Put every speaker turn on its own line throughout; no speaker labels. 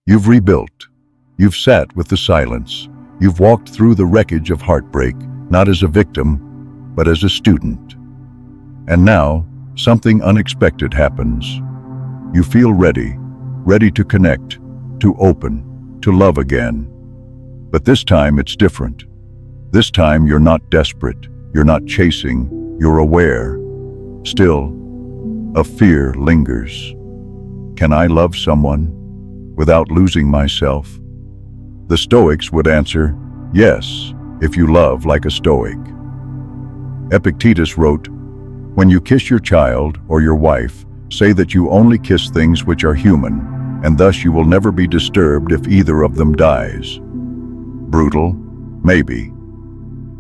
You've rebuilt. You've sat with the silence. You've walked through the wreckage of heartbreak, not as a victim, but as a student. And now, something unexpected happens. You feel ready to connect, to open, to love again. But this time it's different. This time you're not desperate, you're not chasing, you're aware. Still, a fear lingers. Can I love someone without losing myself? The Stoics would answer, yes, if you love like a Stoic. Epictetus wrote, "When you kiss your child or your wife, say that you only kiss things which are human, and thus you will never be disturbed if either of them dies." Brutal? Maybe.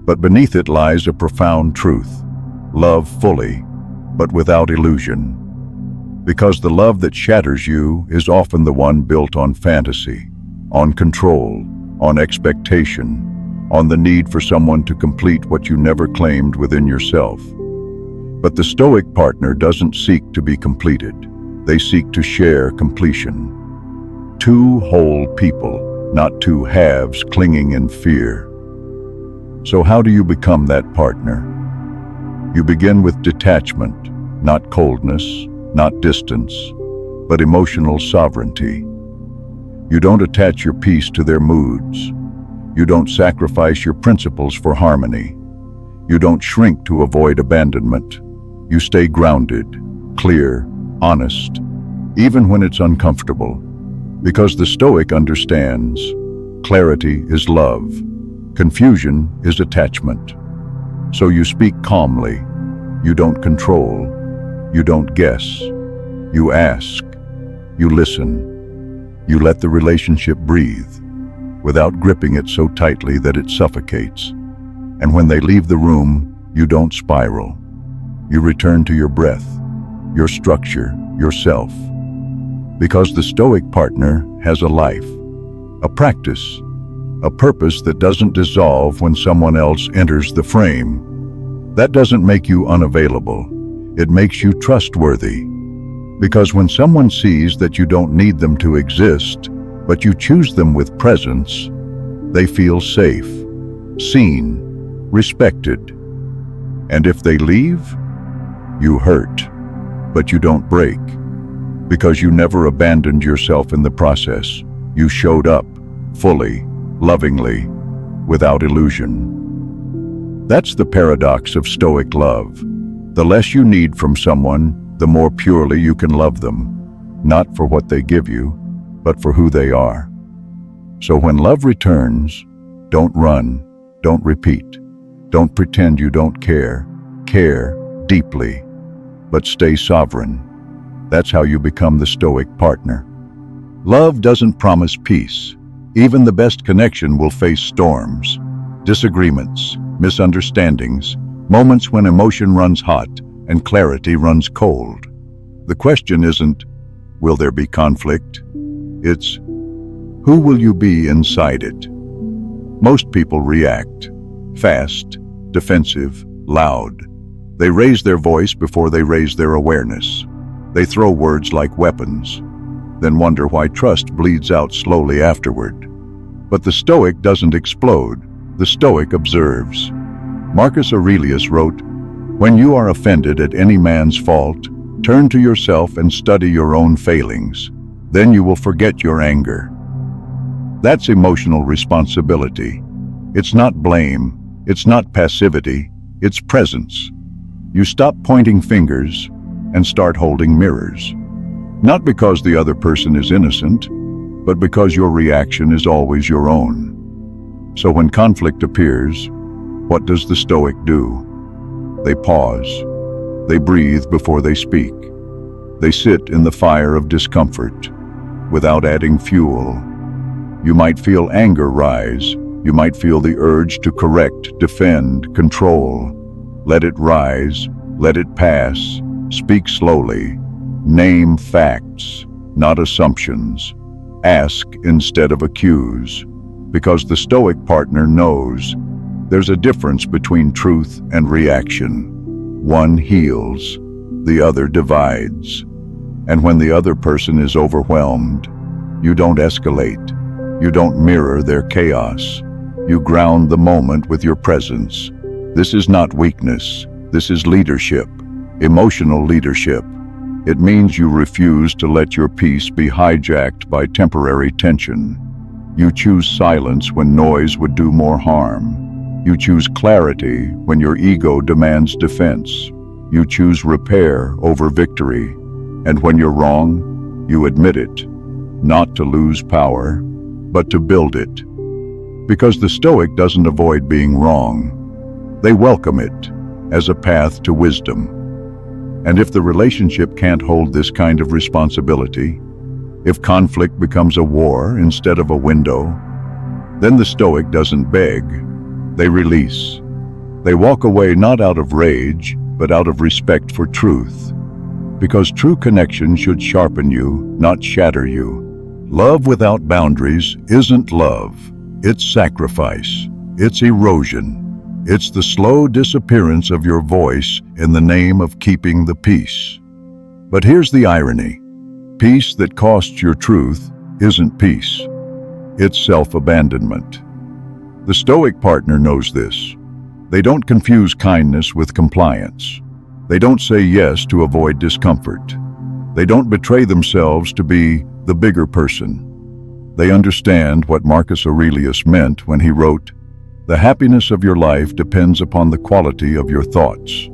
But beneath it lies a profound truth. Love fully, but without illusion. Because the love that shatters you is often the one built on fantasy, on control, on expectation, on the need for someone to complete what you never claimed within yourself. But the Stoic partner doesn't seek to be completed. They seek to share completion. Two whole people, not two halves clinging in fear. So how do you become that partner? You begin with detachment, not coldness, not distance, but emotional sovereignty. You don't attach your peace to their moods. You don't sacrifice your principles for harmony. You don't shrink to avoid abandonment. You stay grounded, clear, honest, even when it's uncomfortable. Because the Stoic understands, clarity is love, confusion is attachment. So you speak calmly, you don't control, you don't guess, you ask, you listen, you let the relationship breathe, without gripping it so tightly that it suffocates. And when they leave the room, you don't spiral. You return to your breath, your structure, yourself. Because the Stoic partner has a life, a practice, a purpose that doesn't dissolve when someone else enters the frame. That doesn't make you unavailable. It makes you trustworthy. Because when someone sees that you don't need them to exist, but you choose them with presence, they feel safe, seen, respected. And if they leave, you hurt, but you don't break. Because you never abandoned yourself in the process. You showed up, fully, lovingly, without illusion. That's the paradox of Stoic love. The less you need from someone, the more purely you can love them, not for what they give you, but for who they are. So when love returns, don't run, don't repeat, don't pretend you don't care. Care deeply, but stay sovereign. That's how you become the Stoic partner. Love doesn't promise peace. Even the best connection will face storms, disagreements, misunderstandings, moments when emotion runs hot and clarity runs cold. The question isn't, will there be conflict? It's, who will you be inside it? Most people react, fast, defensive, loud. They raise their voice before they raise their awareness. They throw words like weapons, then wonder why trust bleeds out slowly afterward. But the Stoic doesn't explode. The Stoic observes. Marcus Aurelius wrote, "When you are offended at any man's fault, turn to yourself and study your own failings. Then you will forget your anger." That's emotional responsibility. It's not blame. It's not passivity. It's presence. You stop pointing fingers and start holding mirrors. Not because the other person is innocent, but because your reaction is always your own. So when conflict appears, what does the Stoic do? They pause. They breathe before they speak. They sit in the fire of discomfort without adding fuel. You might feel anger rise. You might feel the urge to correct, defend, control. Let it rise. Let it pass. Speak slowly. Name facts, not assumptions. Ask instead of accuse. Because the Stoic partner knows there's a difference between truth and reaction. One heals, the other divides. And when the other person is overwhelmed, You don't escalate. You don't mirror their chaos. You ground the moment with your presence. This is not weakness. This is leadership, emotional leadership. It means you refuse to let your peace be hijacked by temporary tension. You choose silence when noise would do more harm. You choose clarity when your ego demands defense. You choose repair over victory. And when you're wrong, you admit it, not to lose power, but to build it. Because the Stoic doesn't avoid being wrong. They welcome it as a path to wisdom. And if the relationship can't hold this kind of responsibility, if conflict becomes a war instead of a window, then the Stoic doesn't beg, they release. They walk away not out of rage, but out of respect for truth. Because true connection should sharpen you, not shatter you. Love without boundaries isn't love. It's sacrifice. It's erosion. It's the slow disappearance of your voice in the name of keeping the peace. But here's the irony. Peace that costs your truth isn't peace. It's self-abandonment. The Stoic partner knows this. They don't confuse kindness with compliance. They don't say yes to avoid discomfort. They don't betray themselves to be the bigger person. They understand what Marcus Aurelius meant when he wrote, "The happiness of your life depends upon the quality of your thoughts,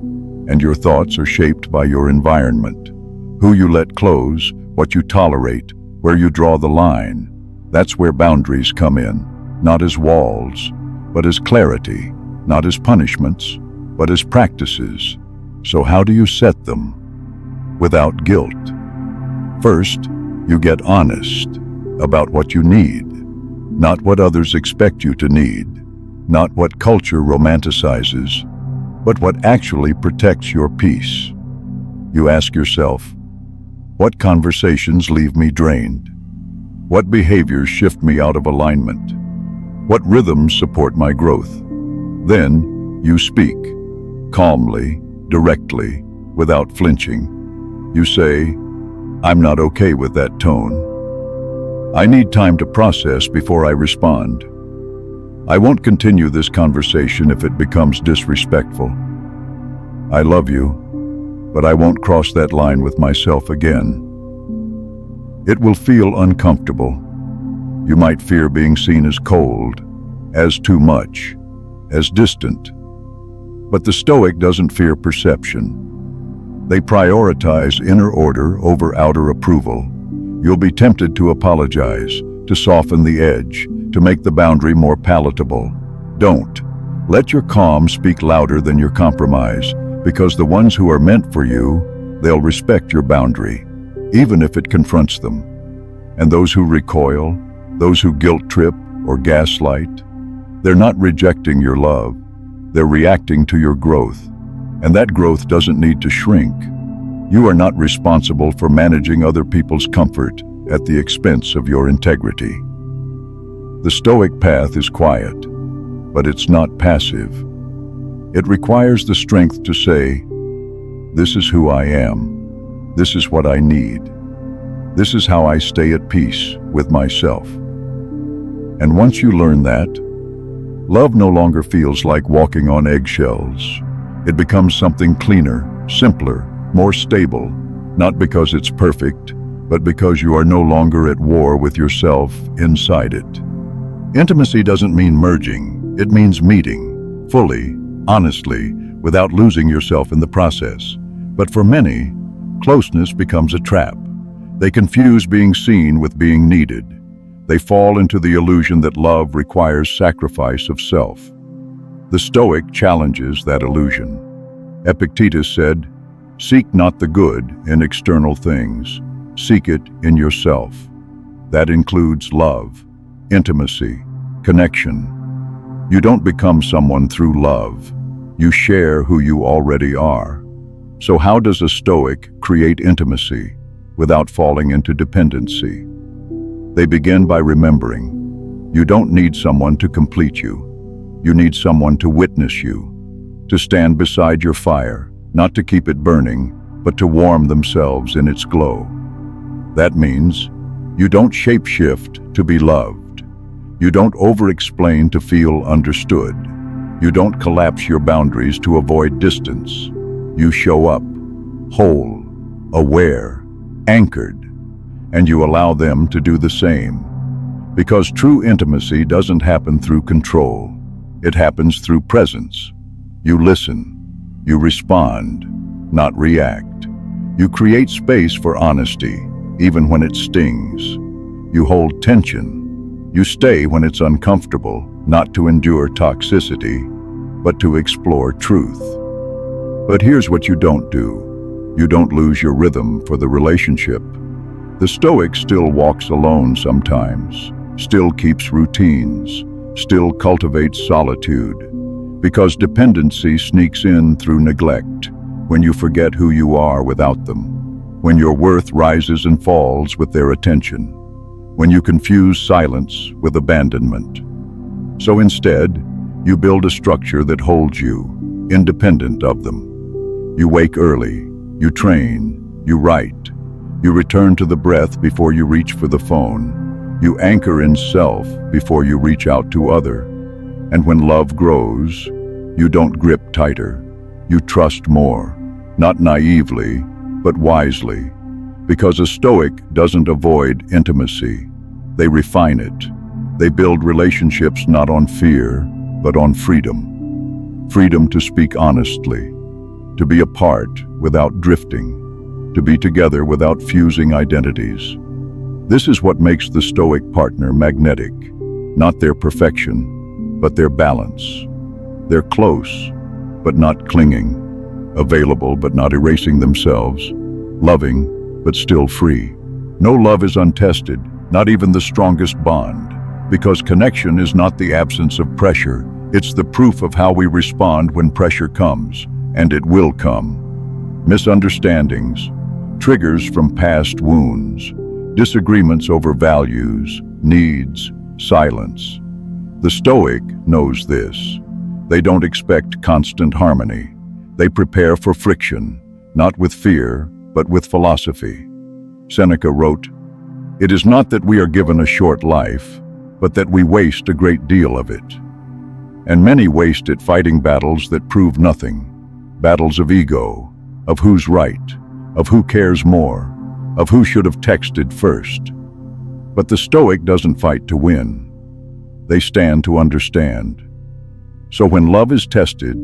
and your thoughts are shaped by your environment. Who you let close, what you tolerate, where you draw the line. That's where boundaries come in, not as walls, but as clarity, not as punishments, but as practices. So how do you set them? Without guilt. First, you get honest about what you need, not what others expect you to need, not what culture romanticizes, but what actually protects your peace. You ask yourself, what conversations leave me drained? What behaviors shift me out of alignment? What rhythms support my growth? Then you speak, calmly, directly, without flinching. You say, I'm not okay with that tone. I need time to process before I respond. I won't continue this conversation if it becomes disrespectful. I love you, but I won't cross that line with myself again. It will feel uncomfortable. You might fear being seen as cold, as too much, as distant. But the Stoic doesn't fear perception. They prioritize inner order over outer approval. You'll be tempted to apologize, to soften the edge, to make the boundary more palatable. Don't. Let your calm speak louder than your compromise, because the ones who are meant for you, they'll respect your boundary, even if it confronts them. And those who recoil, those who guilt trip or gaslight, they're not rejecting your love, they're reacting to your growth. And that growth doesn't need to shrink. You are not responsible for managing other people's comfort at the expense of your integrity. The Stoic path is quiet, but it's not passive. It requires the strength to say, this is who I am. This is what I need. This is how I stay at peace with myself. And once you learn that, love no longer feels like walking on eggshells. It becomes something cleaner, simpler, more stable, not because it's perfect, but because you are no longer at war with yourself inside it. Intimacy doesn't mean merging. It means meeting, fully, honestly, without losing yourself in the process. But for many, closeness becomes a trap. They confuse being seen with being needed. They fall into the illusion that love requires sacrifice of self. The Stoic challenges that illusion. Epictetus said, "Seek not the good in external things. Seek it in yourself." That includes love, intimacy, connection. You don't become someone through love. You share who you already are. So how does a Stoic create intimacy without falling into dependency? They begin by remembering, you don't need someone to complete you. You need someone to witness you, to stand beside your fire, not to keep it burning, but to warm themselves in its glow. That means You don't shapeshift to be loved. You don't over-explain to feel understood. You don't collapse your boundaries to avoid distance. You show up, whole, aware, anchored, and you allow them to do the same. Because true intimacy doesn't happen through control. It happens through presence. You listen. You respond, not react. You create space for honesty, even when it stings. You hold tension. You stay when it's uncomfortable, not to endure toxicity, but to explore truth. But here's what you don't do. You don't lose your rhythm for the relationship. The Stoic still walks alone sometimes, still keeps routines, still cultivates solitude, because dependency sneaks in through neglect, when you forget who you are without them, when your worth rises and falls with their attention, when you confuse silence with abandonment. So instead, you build a structure that holds you, independent of them. You wake early, you train, you write, you return to the breath before you reach for the phone. You anchor in self before you reach out to other. And when love grows, you don't grip tighter. You trust more, not naively, but wisely. Because a Stoic doesn't avoid intimacy. They refine it. They build relationships not on fear, but on freedom. Freedom to speak honestly, to be apart without drifting, to be together without fusing identities. This is what makes the Stoic partner magnetic, not their perfection, but their balance. They're close, but not clinging, available but not erasing themselves, loving but still free. No love is untested, not even the strongest bond, because connection is not the absence of pressure, it's the proof of how we respond when pressure comes, and it will come. Misunderstandings, triggers from past wounds, disagreements over values, needs, silence. The Stoic knows this. They don't expect constant harmony. They prepare for friction, not with fear, but with philosophy. Seneca wrote, "It is not that we are given a short life, but that we waste a great deal of it." And many waste it fighting battles that prove nothing. Battles of ego, of who's right, of who cares more, of who should have texted first. But the Stoic doesn't fight to win. They stand to understand. So when love is tested,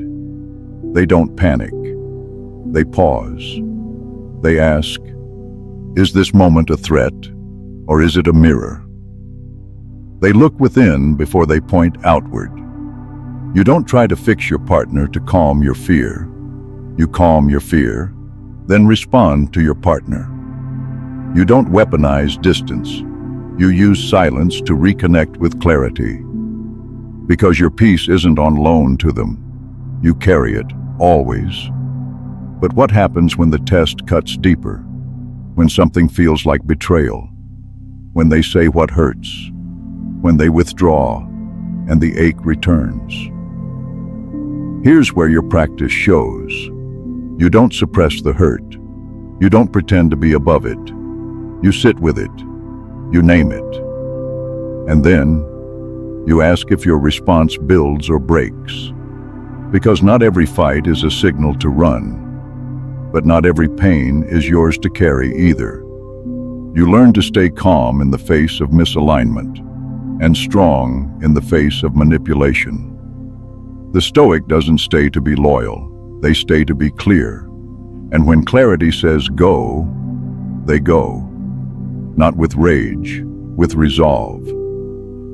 they don't panic. They pause. They ask, is this moment a threat, or is it a mirror? They look within before they point outward. You don't try to fix your partner to calm your fear. You calm your fear, then respond to your partner. You don't weaponize distance. You use silence to reconnect with clarity. Because your peace isn't on loan to them. You carry it, always. But what happens when the test cuts deeper? When something feels like betrayal? When they say what hurts? When they withdraw and the ache returns? Here's where your practice shows. You don't suppress the hurt. You don't pretend to be above it. You sit with it. You name it. And then, you ask if your response builds or breaks. Because not every fight is a signal to run. But not every pain is yours to carry either. You learn to stay calm in the face of misalignment, and strong in the face of manipulation. The Stoic doesn't stay to be loyal. They stay to be clear. And when clarity says go, they go. Not with rage, with resolve.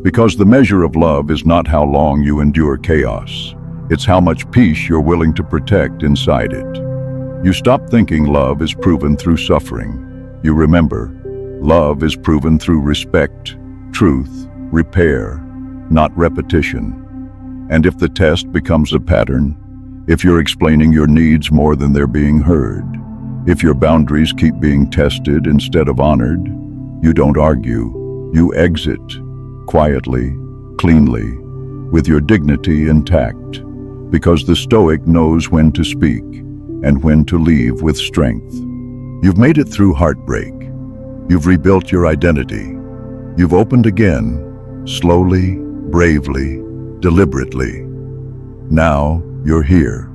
Because the measure of love is not how long you endure chaos. It's how much peace you're willing to protect inside it. You stop thinking love is proven through suffering. You remember, love is proven through respect, truth, repair, not repetition. And if the test becomes a pattern, if you're explaining your needs more than they're being heard, if your boundaries keep being tested instead of honored, you don't argue, you exit, quietly, cleanly, with your dignity intact, because the Stoic knows when to speak and when to leave with strength. You've made it through heartbreak. You've rebuilt your identity. You've opened again, slowly, bravely, deliberately. Now you're here,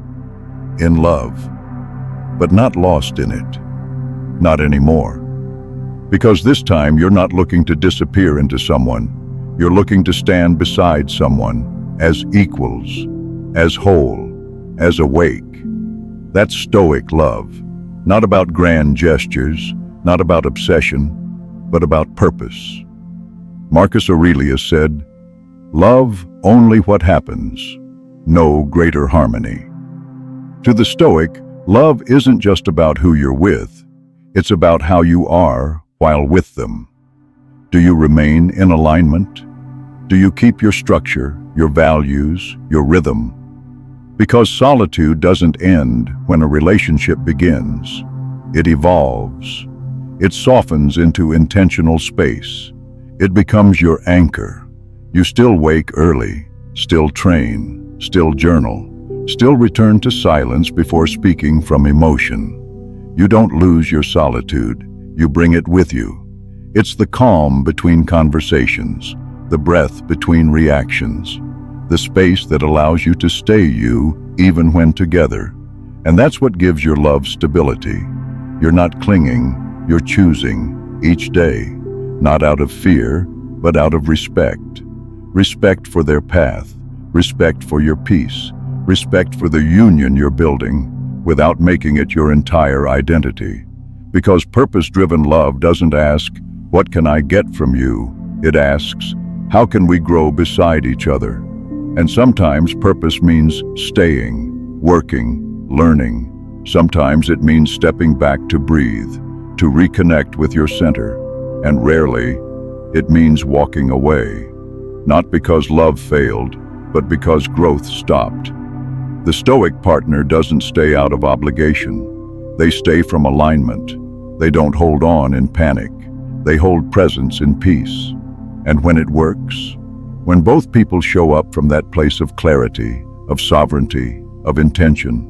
in love, but not lost in it. Not anymore. Because this time you're not looking to disappear into someone. You're looking to stand beside someone as equals, as whole, as awake. That's Stoic love. Not about grand gestures, not about obsession, but about purpose. Marcus Aurelius said, "Love only what happens, no greater harmony." To the Stoic, love isn't just about who you're with, it's about how you are while with them. Do you remain in alignment? Do you keep your structure, your values, your rhythm? Because solitude doesn't end when a relationship begins. It evolves. It softens into intentional space. It becomes your anchor. You still wake early, still train, still journal, still return to silence before speaking from emotion. You don't lose your solitude, you bring it with you. It's the calm between conversations, the breath between reactions, the space that allows you to stay you even when together. And that's what gives your love stability. You're not clinging, you're choosing each day, not out of fear, but out of respect. Respect for their path, respect for your peace, respect for the union you're building, without making it your entire identity. Because purpose-driven love doesn't ask, "What can I get from you?" It asks, "How can we grow beside each other?" And sometimes purpose means staying, working, learning. Sometimes it means stepping back to breathe, to reconnect with your center. And rarely, it means walking away. Not because love failed, but because growth stopped. The Stoic partner doesn't stay out of obligation. They stay from alignment. They don't hold on in panic. They hold presence in peace. And when it works, when both people show up from that place of clarity, of sovereignty, of intention,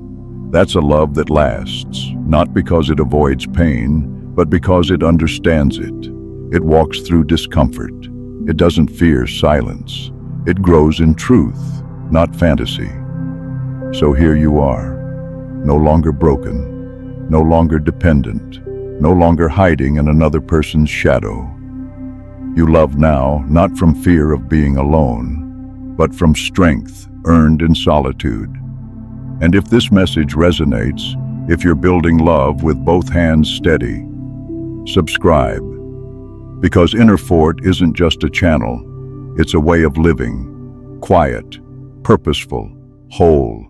that's a love that lasts, not because it avoids pain, but because it understands it. It walks through discomfort. It doesn't fear silence. It grows in truth, not fantasy. So here you are, no longer broken, no longer dependent, no longer hiding in another person's shadow. You love now, not from fear of being alone, but from strength earned in solitude. And if this message resonates, if you're building love with both hands steady, subscribe. Because Inner Fort isn't just a channel, it's a way of living, quiet, purposeful, whole,